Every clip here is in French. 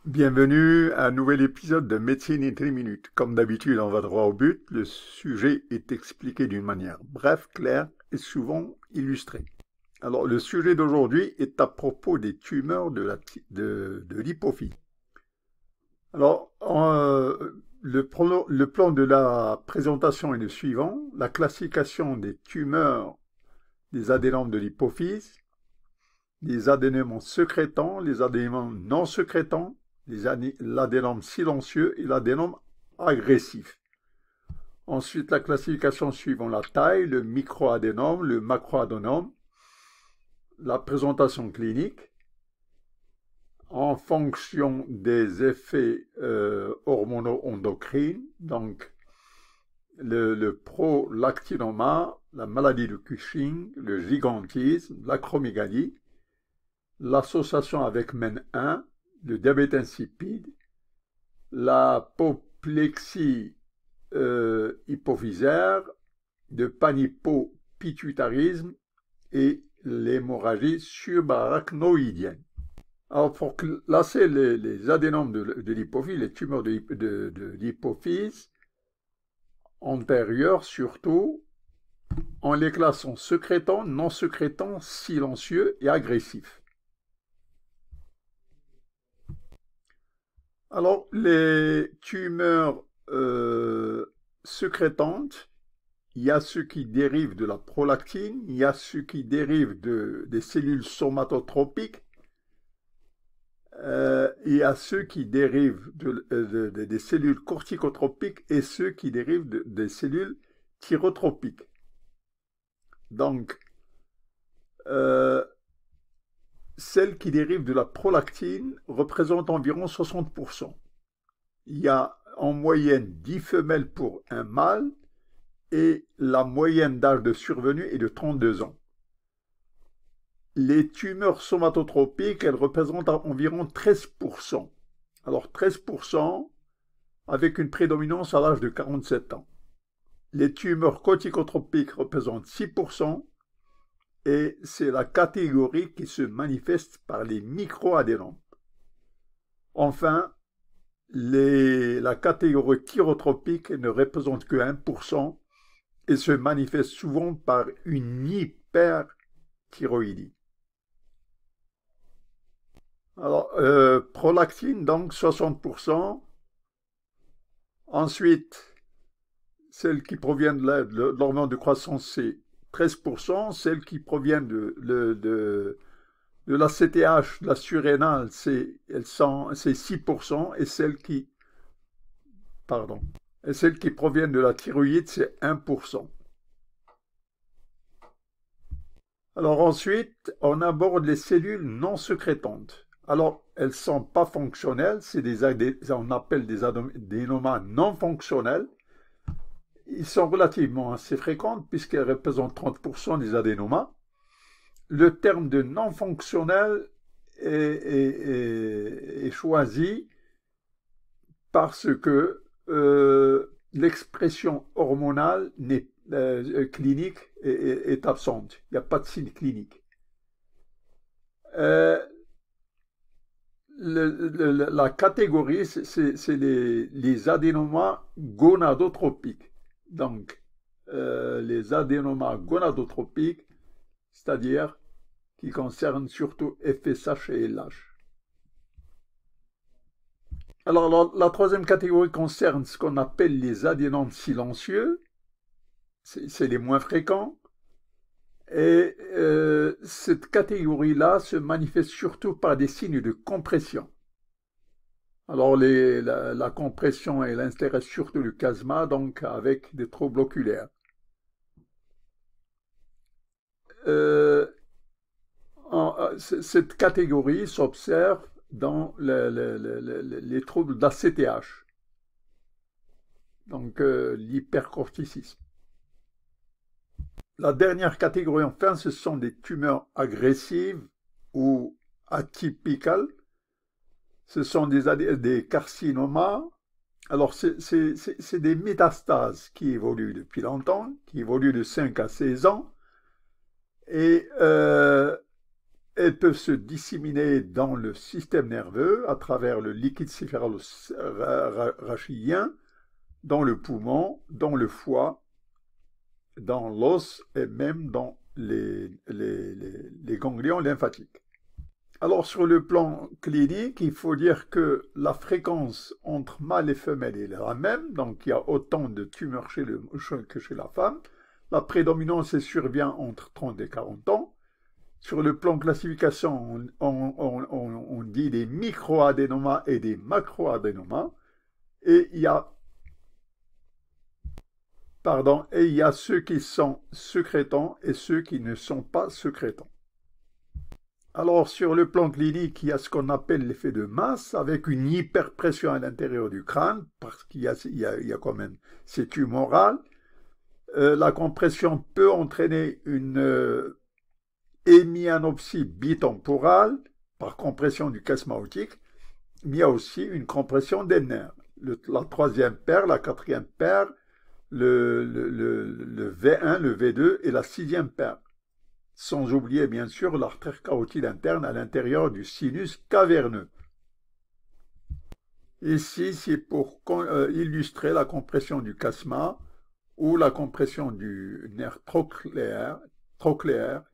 Bienvenue à un nouvel épisode de Médecine in 3 minutes. Comme d'habitude, on va droit au but. Le sujet est expliqué d'une manière brève, claire et souvent illustrée. Alors, le sujet d'aujourd'hui est à propos des tumeurs de l'hypophyse. Alors, le plan de la présentation est le suivant. La classification des tumeurs des adénomes de l'hypophyse, les adénomes sécrétants, les adénomes non sécrétants, l'adénome silencieux et l'adénome agressif. Ensuite, la classification suivant la taille, le microadénome, le macroadénome, la présentation clinique, en fonction des effets hormono-endocrines, donc le prolactinoma, la maladie de Cushing, le gigantisme, l'acromégalie, l'association avec MEN1, le diabète insipide, l'apoplexie hypophysaire, le panhypopituitarisme et l'hémorragie subarachnoïdienne. Alors, pour classer les adénomes de l'hypophyse, les tumeurs de l'hypophyse antérieures surtout, on les classe en sécrétants, non sécrétants, silencieux et agressifs. Alors, les tumeurs sécrétantes, il y a ceux qui dérivent de la prolactine, il y a ceux qui dérivent des cellules somatotropiques, il y a ceux qui dérivent des cellules corticotropiques et ceux qui dérivent des cellules thyrotropiques. Donc, euh, celles qui dérivent de la prolactine représentent environ 60%. Il y a en moyenne 10 femelles pour un mâle et la moyenne d'âge de survenue est de 32 ans. Les tumeurs somatotropiques, elles représentent environ 13%. Alors 13% avec une prédominance à l'âge de 47 ans. Les tumeurs corticotropiques représentent 6% et c'est la catégorie qui se manifeste par les microadénomes. Enfin, la catégorie thyrotropique ne représente que 1% et se manifeste souvent par une hyperthyroïdie. Alors, prolactine, donc 60%. Ensuite, celles qui proviennent de l'hormone de croissance, c'est 13%. Celles qui proviennent de la CTH, de la surrénale, c'est 6%. Et celles qui proviennent de la thyroïde, c'est 1%. Alors ensuite, on aborde les cellules non sécrétantes. Alors, elles ne sont pas fonctionnelles, on appelle des adénomas non fonctionnels. Ils sont relativement assez fréquents puisqu'elles représentent 30% des adénomas. Le terme de non fonctionnel est choisi parce que l'expression hormonale clinique est absente. Il n'y a pas de signe clinique. La catégorie, c'est les adénomas gonadotropiques. Donc, les adénomas gonadotropiques, c'est-à-dire qui concernent surtout FSH et LH. Alors, la troisième catégorie concerne ce qu'on appelle les adénomes silencieux. C'est les moins fréquents. Et cette catégorie-là se manifeste surtout par des signes de compression. Alors, la compression, elle intéresse surtout le chiasma, donc avec des troubles oculaires. Cette catégorie s'observe dans les troubles d'ACTH, donc l'hypercorticisme. La dernière catégorie, enfin, ce sont des tumeurs agressives ou atypicales. Ce sont des carcinomas. Alors, c'est des métastases qui évoluent depuis longtemps, qui évoluent de 5 à 16 ans. Et elles peuvent se disséminer dans le système nerveux à travers le liquide céphalorachidien, dans le poumon, dans le foie, dans l'os et même dans les ganglions lymphatiques. Alors sur le plan clinique, il faut dire que la fréquence entre mâle et femelle est la même, donc il y a autant de tumeurs chez le que chez la femme. La prédominance survient entre 30 et 40 ans. Sur le plan classification, on dit des microadénomas et des macroadénomas. Et il y a ceux qui sont sécrétants et ceux qui ne sont pas sécrétants. Alors, sur le plan clinique, il y a ce qu'on appelle l'effet de masse, avec une hyperpression à l'intérieur du crâne, parce qu'il y a quand même, c'est tumoral. La compression peut entraîner une hémianopsie bitemporale, par compression du casque aortique, mais il y a aussi une compression des nerfs. La troisième paire, la quatrième paire, le V1, le V2 et la sixième paire. Sans oublier bien sûr l'artère carotide interne à l'intérieur du sinus caverneux. Ici, c'est pour illustrer la compression du chiasma ou la compression du nerf trochléaire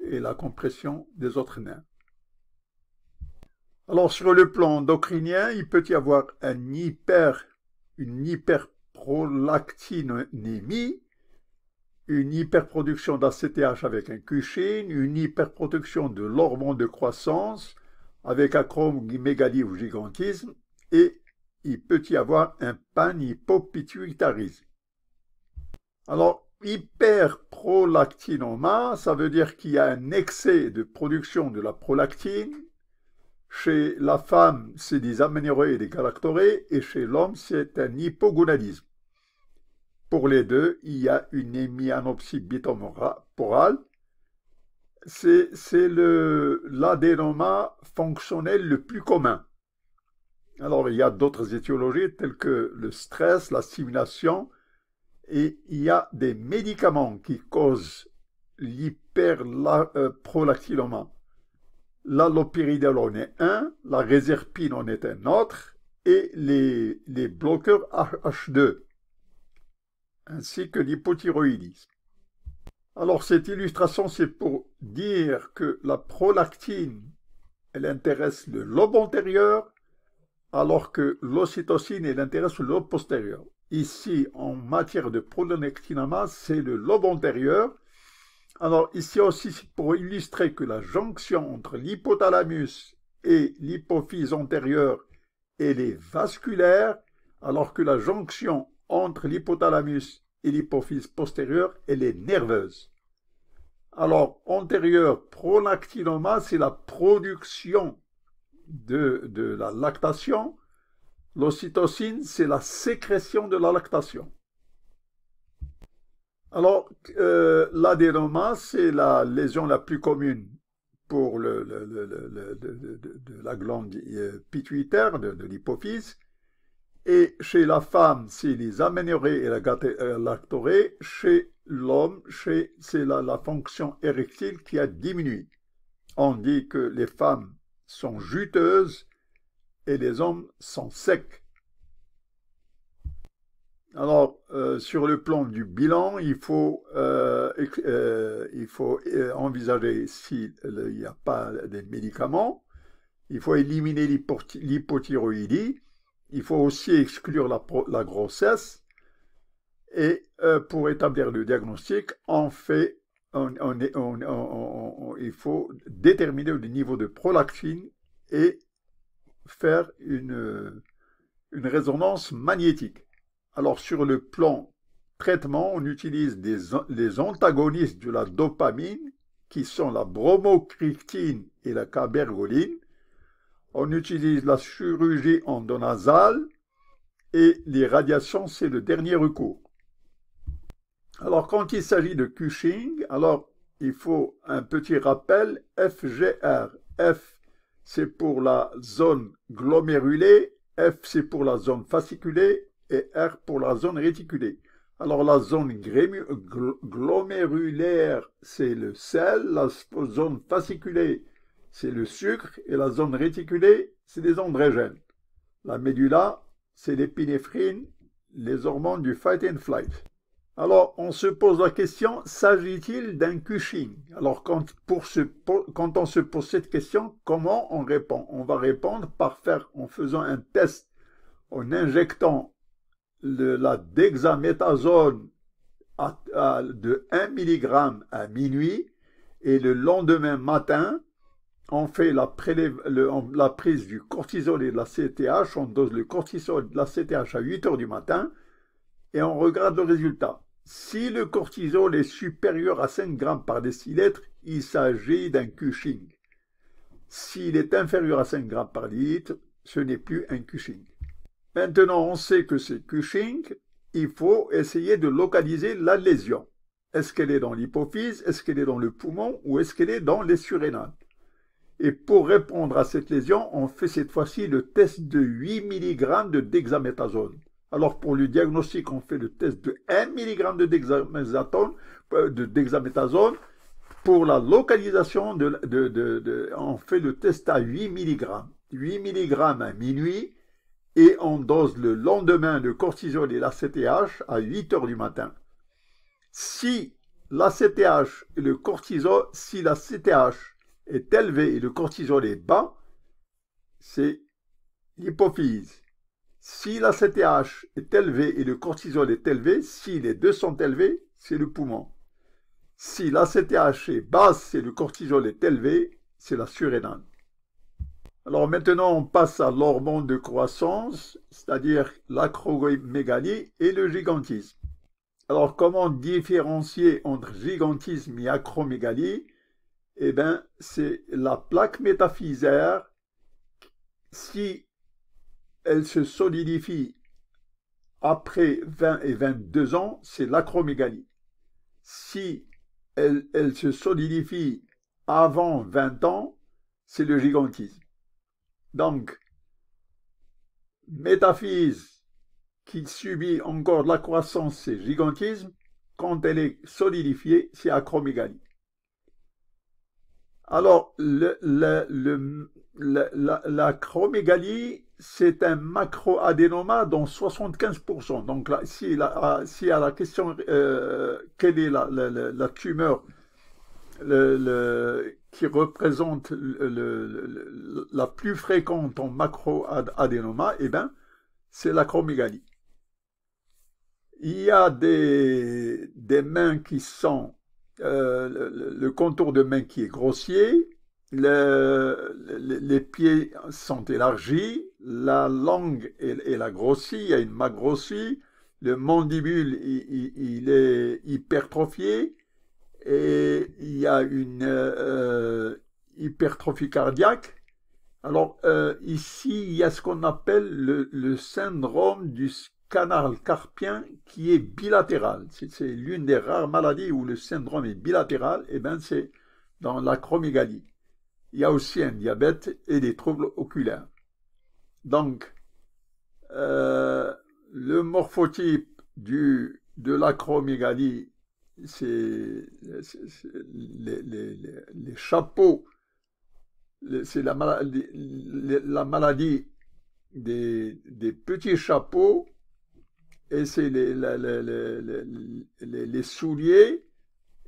et la compression des autres nerfs. Alors sur le plan endocrinien, il peut y avoir une hyperprolactinémie, une hyperproduction d'ACTH avec un Cushing, une hyperproduction de l'hormone de croissance avec acromégalie ou gigantisme, et il peut y avoir un panhypopituitarisme. Alors, hyperprolactinoma, ça veut dire qu'il y a un excès de production de la prolactine. Chez la femme, c'est des aménorrhées et des galactorrhées, et chez l'homme, c'est un hypogonadisme. Pour les deux, il y a une hémianopsie bitemporale. C'est l'adénoma fonctionnel le plus commun. Alors, il y a d'autres étiologies telles que le stress, la stimulation, et il y a des médicaments qui causent l'hyperprolactinoma. L'allopyridol en est un, la réserpine en est un autre, et les bloqueurs H2, ainsi que l'hypothyroïdisme. Alors cette illustration, c'est pour dire que la prolactine, elle intéresse le lobe antérieur, alors que l'ocytocine, elle intéresse le lobe postérieur. Ici, en matière de prolactinoma, c'est le lobe antérieur. Alors ici aussi, c'est pour illustrer que la jonction entre l'hypothalamus et l'hypophyse antérieure, elle est vasculaire, alors que la jonction entre l'hypothalamus et l'hypophyse postérieure, elle est nerveuse. Alors, antérieur prolactinoma, c'est la production de la lactation. L'ocytocine, c'est la sécrétion de la lactation. Alors, l'adénoma, c'est la lésion la plus commune pour de la glande pituitaire, de l'hypophyse. Et chez la femme, c'est les aménorrhées et la galactorrhée. Chez l'homme, c'est la fonction érectile qui a diminué. On dit que les femmes sont juteuses et les hommes sont secs. Alors, sur le plan du bilan, il faut envisager s'il n'y a pas de médicaments. Il faut éliminer l'hypothyroïdie. Il faut aussi exclure la grossesse. Et pour établir le diagnostic, il faut déterminer le niveau de prolactine et faire une résonance magnétique. Alors sur le plan traitement, on utilise les antagonistes de la dopamine, qui sont la bromocriptine et la cabergoline. On utilise la chirurgie endonasale et les radiations, c'est le dernier recours. Alors quand il s'agit de Cushing, alors il faut un petit rappel FGR. F, c'est pour la zone glomérulée, F, c'est pour la zone fasciculée, et R pour la zone réticulée. Alors la zone glomérulaire, c'est le sel, la zone fasciculée, c'est le sucre et la zone réticulée, c'est des androgènes. La médulla, c'est l'épinéphrine, les hormones du fight and flight. Alors, on se pose la question, s'agit-il d'un Cushing? Alors, quand on se pose cette question, comment on répond? On va répondre en faisant un test, en injectant la dexaméthasone de 1 mg à minuit, et le lendemain matin, on fait la prise du cortisol et de la CTH, on dose le cortisol et de la CTH à 8 h du matin, et on regarde le résultat. Si le cortisol est supérieur à 5 grammes par décilitre, il s'agit d'un Cushing. S'il est inférieur à 5 grammes par litre, ce n'est plus un Cushing. Maintenant, on sait que c'est Cushing, il faut essayer de localiser la lésion. Est-ce qu'elle est dans l'hypophyse, est-ce qu'elle est dans le poumon ou est-ce qu'elle est dans les surrénales? Et pour répondre à cette lésion, on fait cette fois-ci le test de 8 mg de dexaméthasone. Alors pour le diagnostic, on fait le test de 1 mg de dexaméthasone. Pour la localisation, on fait le test à 8 mg. 8 mg à minuit et on dose le lendemain le cortisol et la CTH à 8 h du matin. Si la CTH et le cortisol, si la CTH est élevée et le cortisol est bas, c'est l'hypophyse. Si la CTH est élevée et le cortisol est élevé, si les deux sont élevés, c'est le poumon. Si la CTH est basse et le cortisol est élevé, c'est la surrénale. Alors maintenant, on passe à l'hormone de croissance, c'est-à-dire l'acromégalie et le gigantisme. Alors comment différencier entre gigantisme et acromégalie? Eh bien, c'est la plaque métaphysaire. Si elle se solidifie après 20 et 22 ans, c'est l'acromégalie. Si elle se solidifie avant 20 ans, c'est le gigantisme. Donc, métaphyse qui subit encore de la croissance, c'est gigantisme. Quand elle est solidifiée, c'est acromégalie. Alors, l'acromégalie, c'est un macroadénoma dans 75%. Donc, là, si à la question quelle est la tumeur qui représente la plus fréquente en macroadénoma, eh bien, c'est l'acromégalie. Il y a des mains qui sont le contour de main qui est grossier, les pieds sont élargis, la langue elle a grossi, il y a une main grossie, le mandibule il est hypertrophié et il y a une hypertrophie cardiaque. Alors ici il y a ce qu'on appelle le syndrome du canal carpien qui est bilatéral. C'est l'une des rares maladies où le syndrome est bilatéral, et bien c'est dans l'acromégalie. Il y a aussi un diabète et des troubles oculaires. Donc, le morphotype de l'acromégalie, c'est les chapeaux, c'est la maladie des petits chapeaux, et c'est les souliers,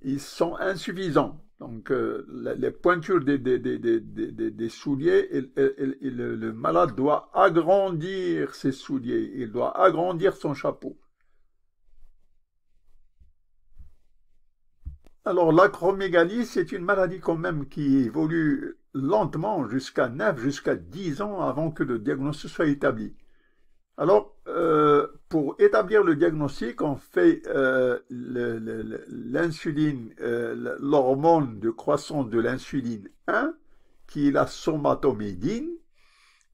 ils sont insuffisants. Donc, les pointures des souliers, le malade doit agrandir ses souliers, il doit agrandir son chapeau. Alors, l'acromégalie, c'est une maladie quand même qui évolue lentement jusqu'à 9, jusqu'à 10 ans avant que le diagnostic soit établi. Alors, pour établir le diagnostic, on fait l'insuline, l'hormone de croissance de l'insuline 1, qui est la somatomédine,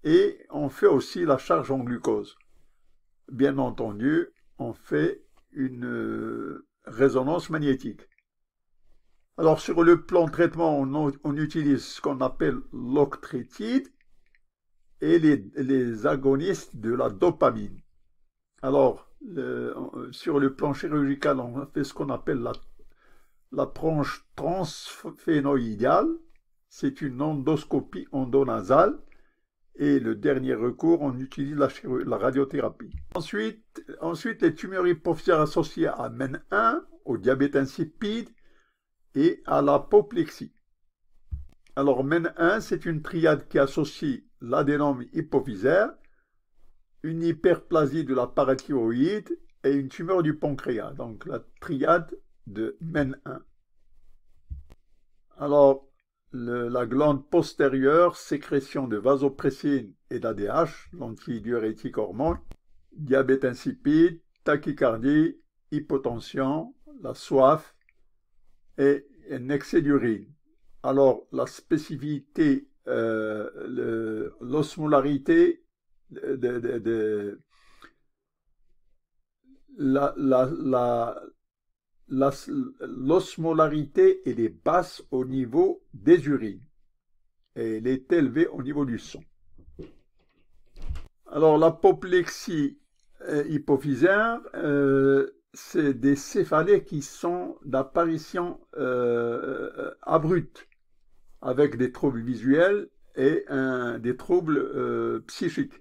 et on fait aussi la charge en glucose. Bien entendu, on fait une résonance magnétique. Alors, sur le plan traitement, on utilise ce qu'on appelle l'octrétide et les agonistes de la dopamine. Alors, sur le plan chirurgical, on fait ce qu'on appelle l'approche transphénoïdiale. c'est une endoscopie endonasale. Et le dernier recours, on utilise la radiothérapie. Ensuite, les tumeurs hypophysaires associées à MEN1, au diabète insipide et à l'apoplexie. Alors, MEN1, c'est une triade qui associe l'adénome hypophysaire, une hyperplasie de la parathyroïde et une tumeur du pancréas. Donc, la triade de MEN1. Alors, la glande postérieure, sécrétion de vasopressine et d'ADH, l'antidiurétique hormone, diabète insipide, tachycardie, hypotension, la soif et un excès d'urine. Alors, la spécificité, l'osmolarité, l'osmolarité, elle est basse au niveau des urines et elle est élevée au niveau du sang. Alors, l'apoplexie hypophysaire, c'est des céphalées qui sont d'apparition abrupte, avec des troubles visuels et des troubles psychiques.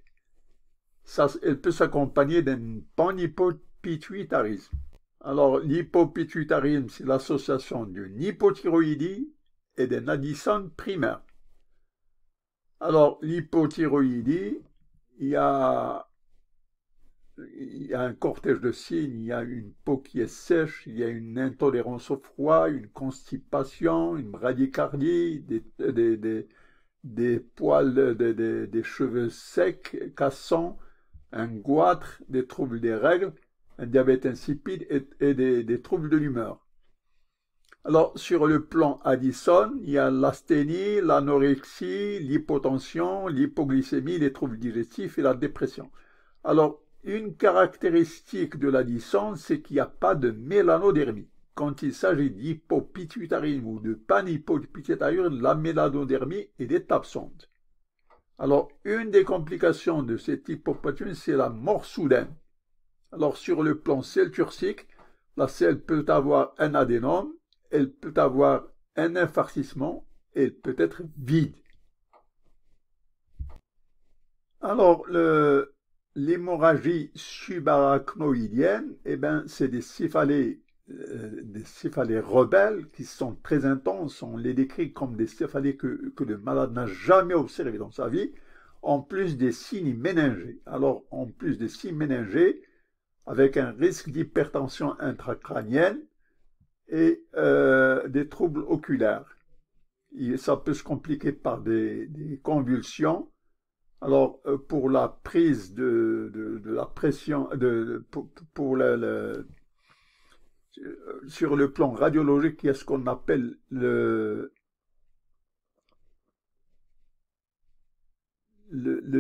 Elle peut s'accompagner d'un panhypopituitarisme. Alors, l'hypopituitarisme, c'est l'association d'une hypothyroïdie et d'un addison primaire. Alors, l'hypothyroïdie, il y a un cortège de signes, il y a une peau qui est sèche, il y a une intolérance au froid, une constipation, une bradycardie, des poils, des cheveux secs, cassants, un goitre, des troubles des règles, un diabète insipide et des troubles de l'humeur. Alors, sur le plan Addison, il y a l'asthénie, l'anorexie, l'hypotension, l'hypoglycémie, les troubles digestifs et la dépression. Alors, une caractéristique de l'Addison, c'est qu'il n'y a pas de mélanodermie. Quand il s'agit d'hypopituitarisme ou de panhypopituitarisme, la mélanodermie est absente. Alors, une des complications de cette hypopituitarisme, c'est la mort soudaine. Alors, sur le plan cellulosique, la selle peut avoir un adénome, elle peut avoir un infarcissement, et elle peut être vide. Alors, l'hémorragie subarachnoïdienne, eh ben, c'est des céphalées rebelles qui sont très intenses. On les décrit comme des céphalées que le malade n'a jamais observées dans sa vie, en plus des signes méningés. Alors, en plus des signes méningés, avec un risque d'hypertension intracrânienne et des troubles oculaires. Ça peut se compliquer par des convulsions. Alors, pour la prise de la pression, sur le plan radiologique, il y a ce qu'on appelle le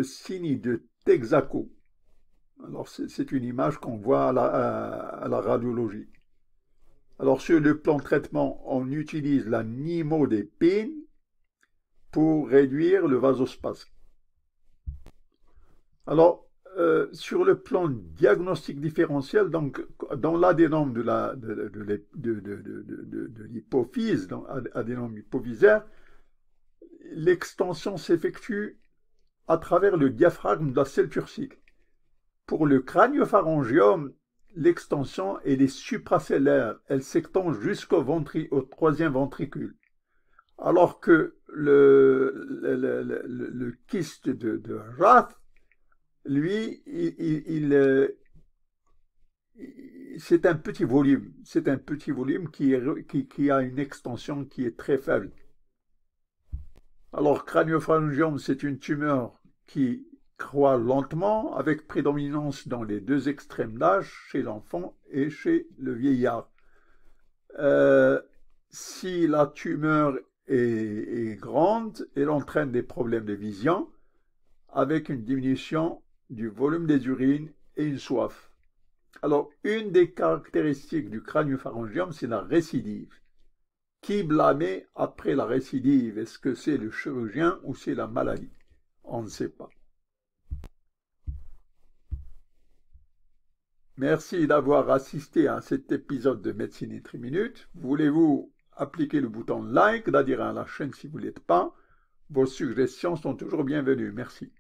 signe de Texaco. Alors, c'est une image qu'on voit à la radiologie. Alors, sur le plan de traitement, on utilise la nimodépine pour réduire le vasospasme. Alors, sur le plan diagnostic différentiel, donc dans l'adénome de l'hypophyse, dans l'adénome hypophysaire, l'extension s'effectue à travers le diaphragme de la selle turcique. Pour le crâniopharyngium, l'extension elle est supracellaire, elle s'étend jusqu'au troisième ventricule. Alors que le kyste de Rath, lui, c'est un petit volume. C'est un petit volume qui a une extension qui est très faible. Alors, crâniopharyngium, c'est une tumeur qui croît lentement, avec prédominance dans les deux extrêmes d'âge, chez l'enfant et chez le vieillard. Si la tumeur est grande, elle entraîne des problèmes de vision, avec une diminution du volume des urines et une soif. Alors, une des caractéristiques du crâniopharyngium, c'est la récidive. Qui blâmer après la récidive? Est-ce que c'est le chirurgien ou c'est la maladie? On ne sait pas. Merci d'avoir assisté à cet épisode de Médecine en 3 minutes. Voulez-vous appliquez le bouton like, d'adhérer à la chaîne si vous ne l'êtes pas. Vos suggestions sont toujours bienvenues. Merci.